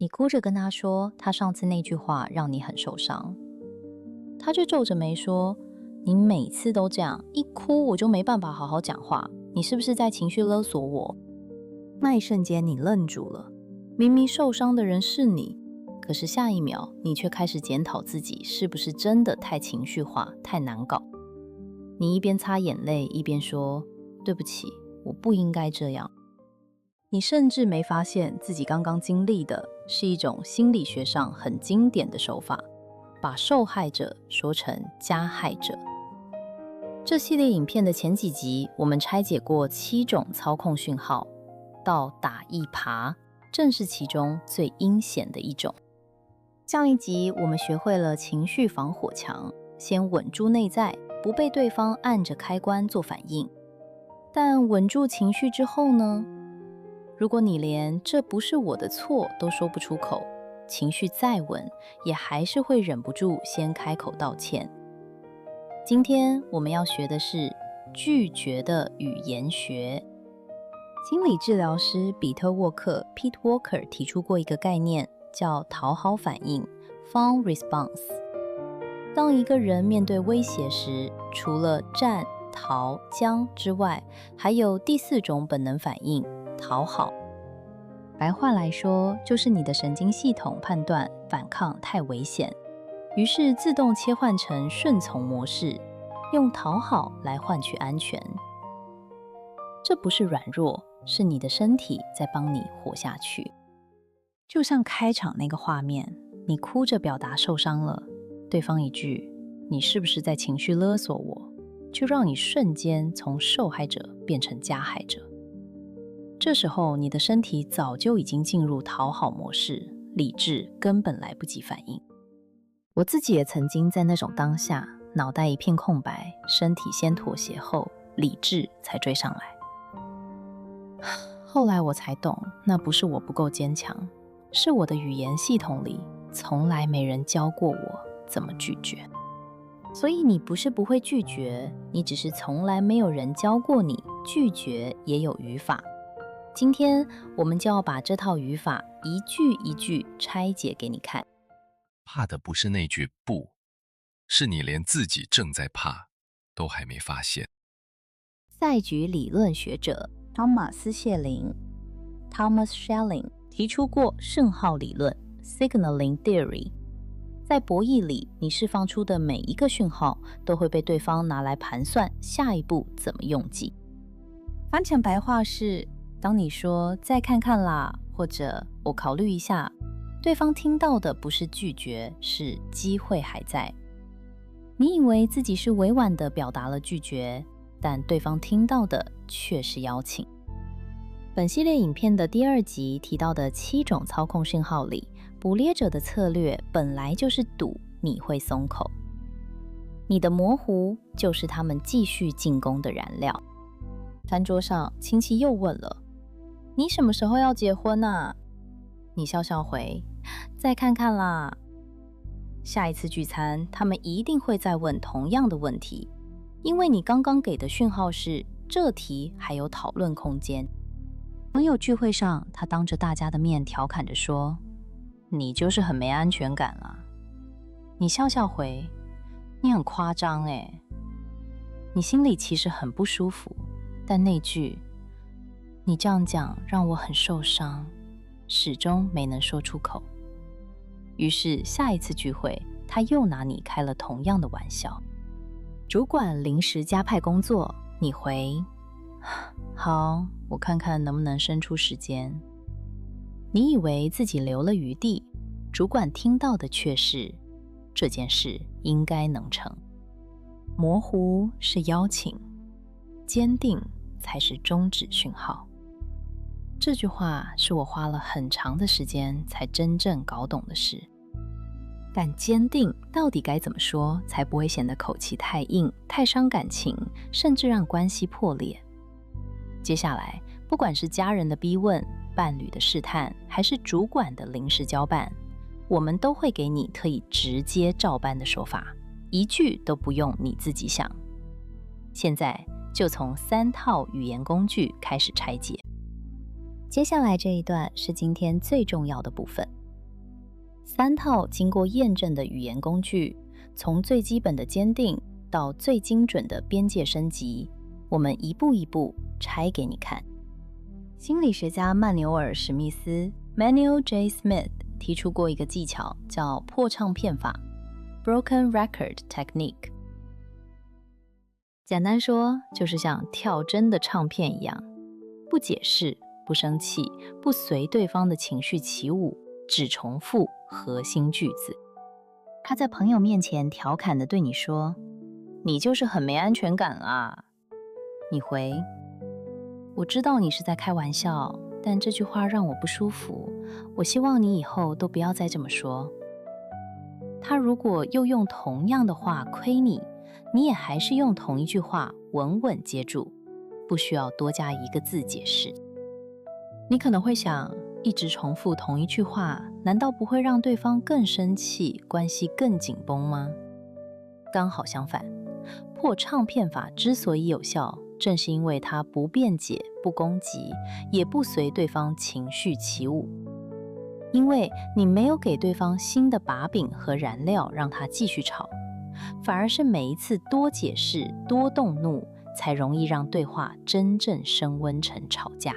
你哭着跟他说，他上次那句话让你很受伤，他就皱着眉说，你每次都这样，一哭我就没办法好好讲话，你是不是在情绪勒索我？那一瞬间你愣住了，明明受伤的人是你，可是下一秒你却开始检讨自己是不是真的太情绪化，太难搞。你一边擦眼泪一边说，对不起，我不应该这样。你甚至没发现自己刚刚经历的是一种心理学上很经典的手法，把受害者说成加害者。这系列影片的前几集，我们拆解过7种操控讯号，到打一耙正是其中最阴险的一种。上一集我们学会了情绪防火墙，先稳住内在，不被对方按着开关做反应。但稳住情绪之后呢？如果你连这不是我的错都说不出口，情绪再稳，也还是会忍不住先开口道歉。今天我们要学的是拒绝的语言学。心理治疗师彼特沃克 Pete Walker 提出过一个概念，叫讨好反应 Fawn Response。 当一个人面对威胁时，除了战、逃、僵之外，还有第4种本能反应，讨好。白话来说，就是你的神经系统判断反抗太危险，于是自动切换成顺从模式，用讨好来换取安全。这不是软弱，是你的身体在帮你活下去。就像开场那个画面，你哭着表达受伤了，对方一句你是不是在情绪勒索我，就让你瞬间从受害者变成加害者。这时候你的身体早就已经进入讨好模式，理智根本来不及反应。我自己也曾经在那种当下，脑袋一片空白，身体先妥协后，理智才追上来。后来我才懂，那不是我不够坚强，是我的语言系统里从来没人教过我怎么拒绝。所以你不是不会拒绝，你只是从来没有人教过你拒绝也有语法。今天我们就要把这套语法一句一句拆解给你看。怕的不是那句不，是你连自己正在怕都还没发现。赛局理论学者汤马斯·谢林 Thomas Schelling 提出过讯号理论 Signaling Theory。 在博弈里，你释放出的每一个讯号都会被对方拿来盘算下一步怎么用计。翻成白话是，当你说再看看啦，或者我考虑一下，对方听到的不是拒绝，是机会还在。你以为自己是委婉地表达了拒绝，但对方听到的却是邀请。本系列影片的第2集提到的7种操控讯号里，捕猎者的策略本来就是赌你会松口，你的模糊就是他们继续进攻的燃料。餐桌上，亲戚又问了，你什么时候要结婚啊？你笑笑回，再看看啦。下一次聚餐，他们一定会再问同样的问题，因为你刚刚给的讯号是这题还有讨论空间。朋友聚会上，他当着大家的面调侃着说，你就是很没安全感啦。你笑笑回，你很夸张欸。你心里其实很不舒服，但那句你这样讲让我很受伤，始终没能说出口。于是下一次聚会，他又拿你开了同样的玩笑。主管临时加派工作，你回，好，我看看能不能伸出时间。你以为自己留了余地，主管听到的却是这件事应该能成。模糊是邀请，坚定才是终止讯号。这句话是我花了很长的时间才真正搞懂的事。但坚定到底该怎么说，才不会显得口气太硬、太伤感情，甚至让关系破裂？接下来，不管是家人的逼问、伴侣的试探，还是主管的临时交办，我们都会给你可以直接照搬的说法，一句都不用你自己想。现在就从3套语言工具开始拆解。接下来这一段是今天最重要的部分， 3套经过验证的语言工具，从最基本的坚定到最精准的边界升级，我们一步一步拆给你看。心理学家曼纽尔·史密斯 （Manuel J. Smith） 提出过一个技巧，叫破唱片法 （Broken Record Technique）。简单说，就是像跳针的唱片一样，不解释，不生气，不随对方的情绪起舞，只重复核心句子。他在朋友面前调侃地对你说：“你就是很没安全感啊。”你回：“我知道你是在开玩笑，但这句话让我不舒服，我希望你以后都不要再这么说。”他如果又用同样的话亏你，你也还是用同一句话稳稳接住，不需要多加一个字解释。你可能会想，一直重复同一句话，难道不会让对方更生气，关系更紧绷吗？刚好相反，破唱片法之所以有效，正是因为它不辩解、不攻击，也不随对方情绪起舞。因为你没有给对方新的把柄和燃料让他继续吵，反而是每一次多解释、多动怒，才容易让对话真正升温成吵架。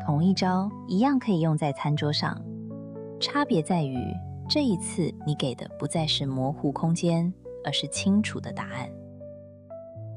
同一招一样可以用在餐桌上，差别在于这一次你给的不再是模糊空间，而是清楚的答案。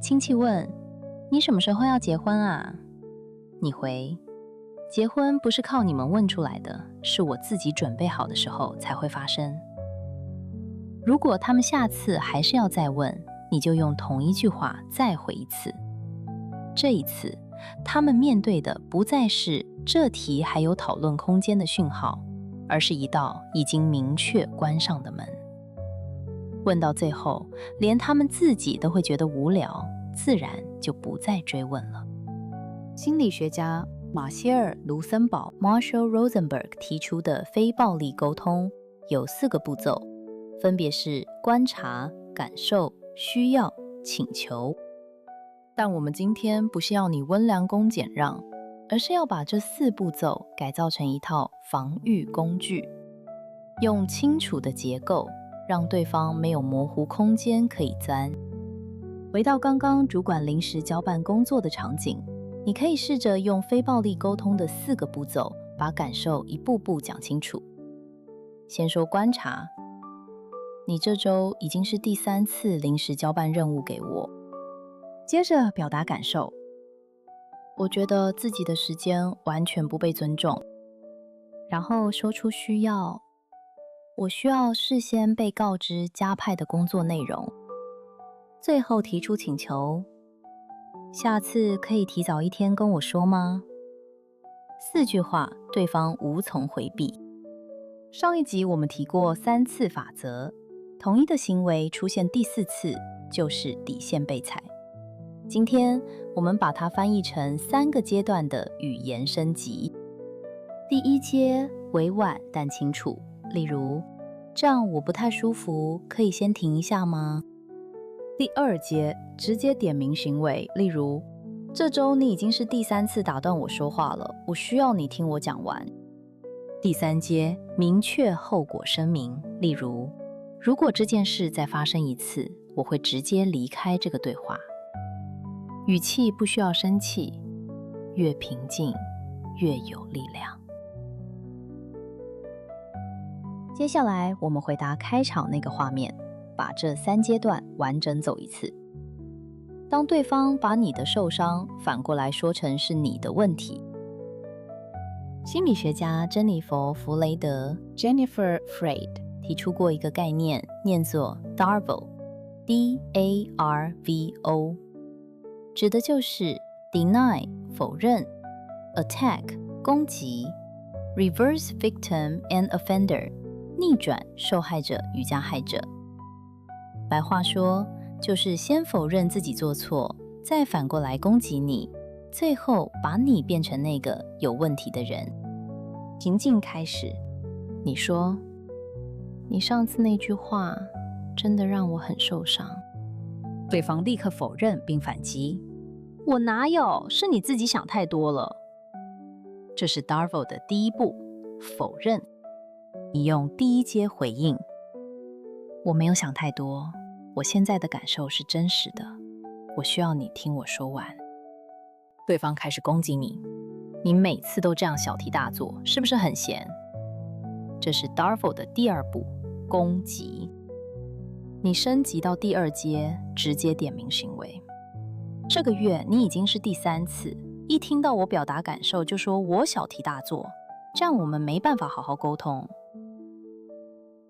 亲戚问：“你什么时候要结婚啊？”你回：“结婚不是靠你们问出来的，是我自己准备好的时候才会发生。”如果他们下次还是要再问，你就用同一句话再回一次。这一次，他们面对的不再是这题还有讨论空间的讯号，而是一道已经明确关上的门。问到最后，连他们自己都会觉得无聊，自然就不再追问了。心理学家马歇尔·卢森堡 （Marshall Rosenberg） 提出的非暴力沟通有4个步骤，分别是观察、感受、需要、请求。但我们今天不是要你温良恭俭让，而是要把这4步骤改造成一套防御工具，用清楚的结构让对方没有模糊空间可以钻。回到刚刚主管临时交办工作的场景，你可以试着用非暴力沟通的4个步骤，把感受一步步讲清楚。先说观察，你这周已经是第3次临时交办任务给我。接着表达感受，我觉得自己的时间完全不被尊重。然后说出需要，我需要事先被告知加派的工作内容。最后提出请求，下次可以提早1天跟我说吗？4句话，对方无从回避。上一集我们提过3次法则，同一的行为出现第4次，就是底线被踩。今天我们把它翻译成3个阶段的语言升级。第1阶，委婉但清楚，例如，这样我不太舒服，可以先停一下吗？第2阶，直接点名行为，例如，这周你已经是第3次打断我说话了，我需要你听我讲完。第3阶，明确后果声明，例如，如果这件事再发生1次，我会直接离开这个对话。语气不需要生气，越平静越有力量。接下来我们回答开场那个画面，把这3阶段完整走一次。当对方把你的受伤反过来说成是你的问题，心理学家珍妮佛·弗雷德 （Jennifer Freyd） 提出过一个概念，念作 DARVO， D-A-R-V-O， 指的就是 deny 否认、attack 攻击、reverse victim and offender 逆转受害者与加害者。白话说，就是先否认自己做错，再反过来攻击你，最后把你变成那个有问题的人。情境开始，你说，你上次那句话真的让我很受伤。对方立刻否认并反击，我哪有，是你自己想太多了。这是 DARVO 的第1步，否认。你用第一阶回应。我没有想太多，我现在的感受是真实的，我需要你听我说完。对方开始攻击你，你每次都这样小题大做，是不是很闲？这是 Darvo 的第二步，攻击。你升级到第二阶，直接点名行为。这个月你已经是第3次，一听到我表达感受就说我小题大做，这样我们没办法好好沟通。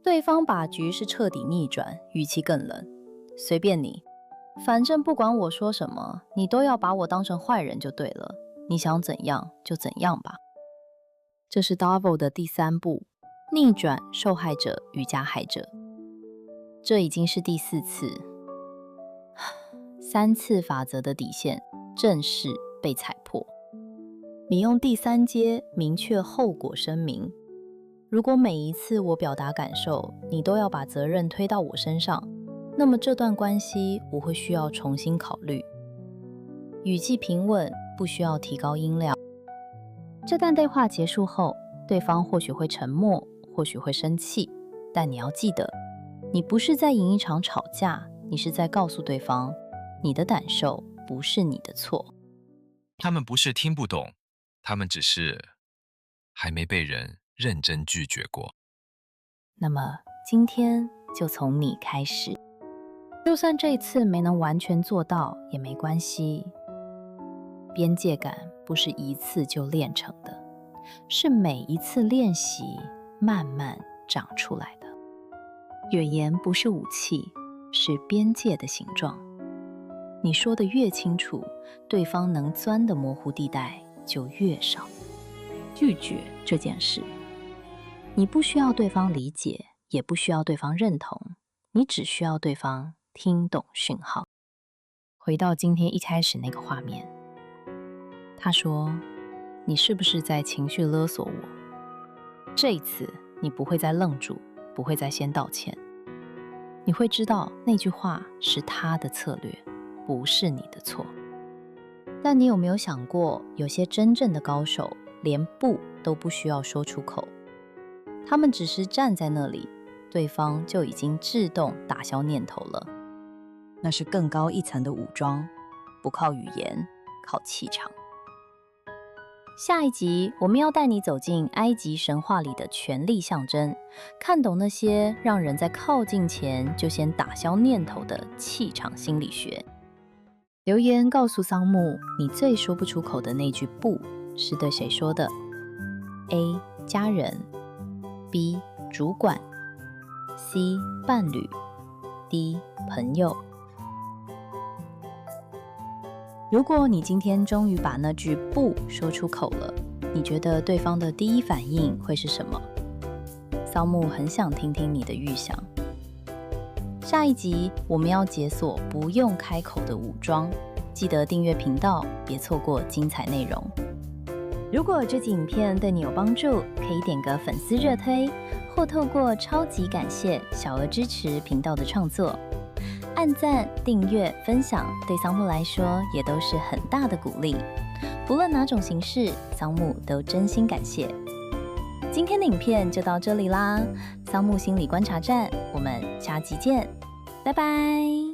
对方把局势彻底逆转，语气更冷，随便你，反正不管我说什么，你都要把我当成坏人就对了，你想怎样就怎样吧。这是 Darvo 的第3步，逆转受害者与加害者。这已经是第4次，3次法则的底线正式被踩破。你用第3阶明确后果声明，如果每一次我表达感受，你都要把责任推到我身上，那么这段关系我会需要重新考虑。语气平稳，不需要提高音量。这段对话结束后，对方或许会沉默，或许会生气，但你要记得，你不是在赢一场吵架，你是在告诉对方，你的感受不是你的错。他们不是听不懂，他们只是还没被人认真拒绝过。那么今天就从你开始，就算这一次没能完全做到也没关系。边界感不是一次就练成的，是每一次练习慢慢长出来的。语言不是武器，是边界的形状。你说的越清楚，对方能钻的模糊地带就越少。拒绝这件事，你不需要对方理解，也不需要对方认同，你只需要对方听懂讯号。回到今天一开始那个画面，他说，你是不是在情绪勒索我？这一次你不会再愣住，不会再先道歉，你会知道那句话是他的策略，不是你的错。但你有没有想过，有些真正的高手连不都不需要说出口，他们只是站在那里，对方就已经自动打消念头了。那是更高一层的武装，不靠语言，靠气场。下一集我们要带你走进埃及神话里的权力象征，看懂那些让人在靠近前就先打消念头的气场心理学。留言告诉桑木，你最说不出口的那句不是对谁说的？ A. 家人， B. 主管， C. 伴侣， D. 朋友。如果你今天终于把那句不说出口了，你觉得对方的第一反应会是什么？桑木很想听听你的预想。下一集我们要解锁不用开口的武装，记得订阅频道，别错过精彩内容。如果这集影片对你有帮助，可以点个粉丝热推，或透过超级感谢小额支持频道的创作。按赞、订阅、分享，对桑木来说也都是很大的鼓励。不论哪种形式，桑木都真心感谢。今天的影片就到这里啦，桑木心理观察站，我们下集见，拜拜。